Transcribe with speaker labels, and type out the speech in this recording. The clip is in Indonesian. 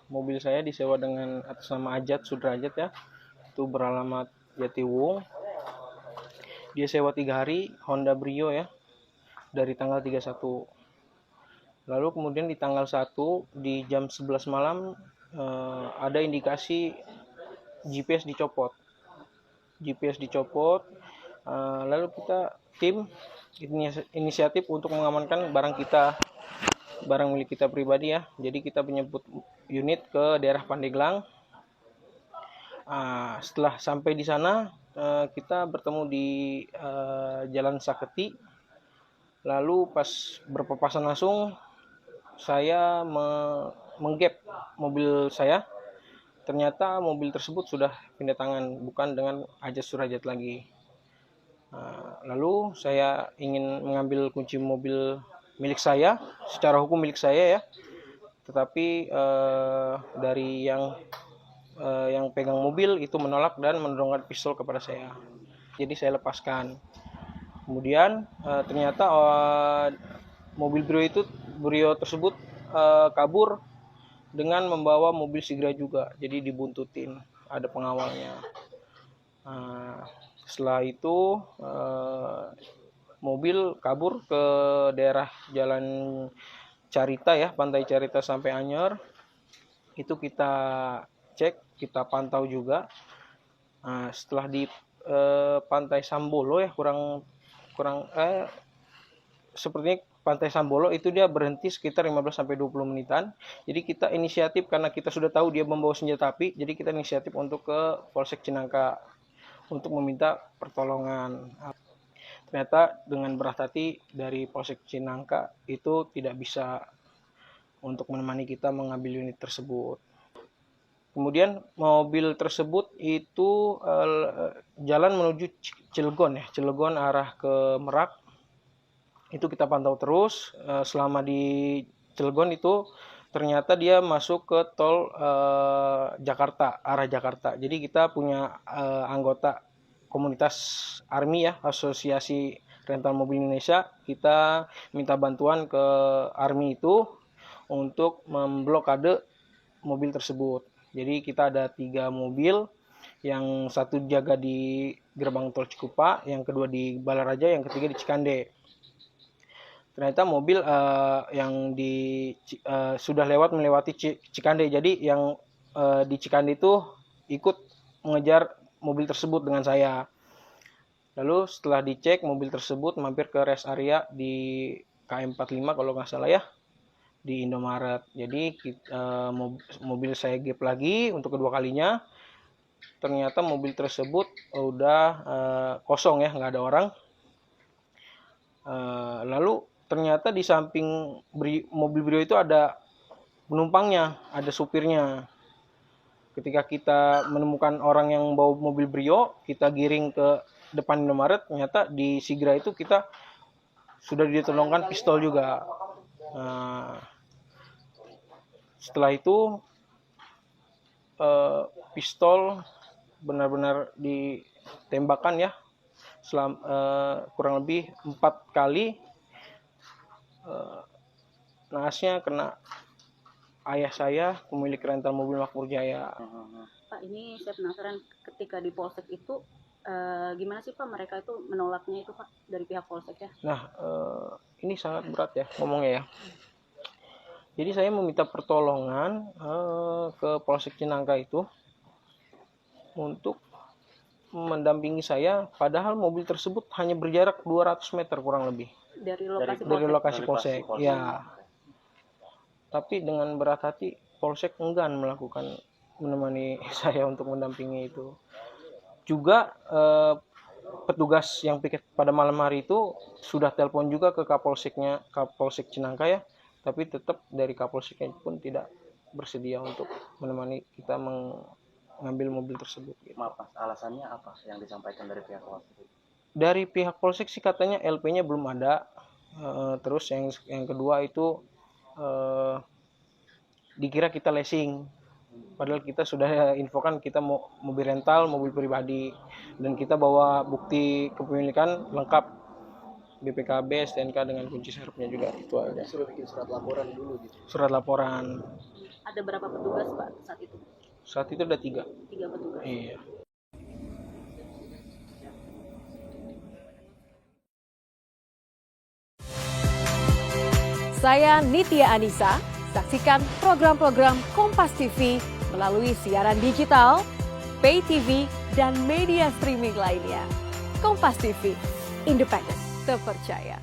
Speaker 1: Mobil saya disewa dengan atas nama Ajat Sudrajat ya, itu beralamat Jatiwung. Dia sewa 3 hari Honda Brio ya, dari tanggal 31. Lalu kemudian di tanggal 1 di jam 11 malam ada indikasi GPS dicopot. Lalu kita tim inisiatif untuk mengamankan barang milik kita pribadi ya. Jadi kita menjemput unit ke daerah Pandeglang. Setelah sampai di sana kita bertemu di Jalan Saketi. Lalu pas berpapasan langsung saya menggap mobil saya. Ternyata mobil tersebut sudah pindah tangan, bukan dengan Ajat Surajat lagi. Lalu saya ingin mengambil kunci mobil milik saya, secara hukum milik saya ya. Tetapi dari yang pegang mobil itu menolak dan menodongkan pistol kepada saya. Jadi saya lepaskan. Kemudian ternyata mobil Brio tersebut kabur dengan membawa mobil Sigra juga. Jadi dibuntutin, ada pengawalnya. Setelah itu mobil kabur ke daerah Jalan Carita ya, Pantai Carita sampai Anyer. Itu kita cek, kita pantau juga. Setelah di Pantai Sambolo ya, sepertinya Pantai Sambolo itu dia berhenti sekitar 15-20 menitan. Jadi kita inisiatif karena kita sudah tahu dia membawa senjata api, jadi kita inisiatif untuk ke Polsek Cinangka untuk meminta pertolongan. Ternyata dengan berat hati dari Polsek Cinangka itu tidak bisa untuk menemani kita mengambil unit tersebut. Kemudian mobil tersebut itu jalan menuju Cilegon arah ke Merak. Itu kita pantau terus selama di Cilegon itu ternyata dia masuk ke tol Jakarta, arah Jakarta. Jadi kita punya anggota komunitas ARMI ya, Asosiasi Rental Mobil Indonesia. Kita minta bantuan ke ARMI itu untuk memblokade mobil tersebut. Jadi kita ada 3 mobil, yang satu jaga di gerbang tol Cikupa, yang kedua di Balaraja, yang ketiga di Cikande. Ternyata mobil yang sudah melewati Cikande. Jadi yang di Cikande itu ikut mengejar mobil tersebut dengan saya. Lalu setelah dicek mobil tersebut mampir ke rest area di KM45 kalau nggak salah ya, di Indomaret. Jadi mobil saya gap lagi untuk kedua kalinya. Ternyata mobil tersebut udah kosong ya, nggak ada orang. Lalu ternyata di samping mobil Brio itu ada penumpangnya, ada supirnya. Ketika kita menemukan orang yang bawa mobil Brio, kita giring ke depan Indomaret, ternyata di Sigra itu kita sudah ditolongkan pistol juga. Setelah itu pistol benar-benar ditembakkan ya, kurang lebih 4 kali. Naasnya kena ayah saya, pemilik rental mobil Makmur Jaya.
Speaker 2: Pak, ini saya penasaran, ketika di Polsek itu gimana sih Pak mereka itu menolaknya itu Pak dari pihak Polsek ya?
Speaker 1: Nah, ini sangat berat ya ngomongnya ya. Jadi saya meminta pertolongan ke Polsek Cinangka itu untuk mendampingi saya, padahal mobil tersebut hanya berjarak 200 meter kurang lebih
Speaker 2: dari
Speaker 1: lokasi Polsek. Ya. Tapi dengan berat hati Polsek enggan menemani saya untuk mendampingi itu. Juga petugas yang piket pada malam hari itu sudah telepon juga ke Kapolsek Cinangka ya, tapi tetap dari Kapolseknya pun tidak bersedia untuk menemani kita mengambil mobil tersebut.
Speaker 3: Maaf Mas, alasannya apa yang disampaikan dari pihak Polsek?
Speaker 1: Dari pihak Polsek sih katanya LP-nya belum ada. Terus yang kedua itu dikira kita lesing. Padahal kita sudah infokan kita mau mobil rental, mobil pribadi, dan kita bawa bukti kepemilikan lengkap, BPKB, STNK dengan kunci serepnya juga. Itu aja.
Speaker 4: Suruh bikin surat laporan dulu gitu.
Speaker 1: Surat laporan.
Speaker 2: Ada berapa petugas Pak saat itu?
Speaker 1: Saat itu ada 3.
Speaker 2: 3 petugas.
Speaker 1: Iya.
Speaker 5: Saya Nitya Anissa, saksikan program-program Kompas TV melalui siaran digital, pay TV, dan media streaming lainnya. Kompas TV, independen, terpercaya.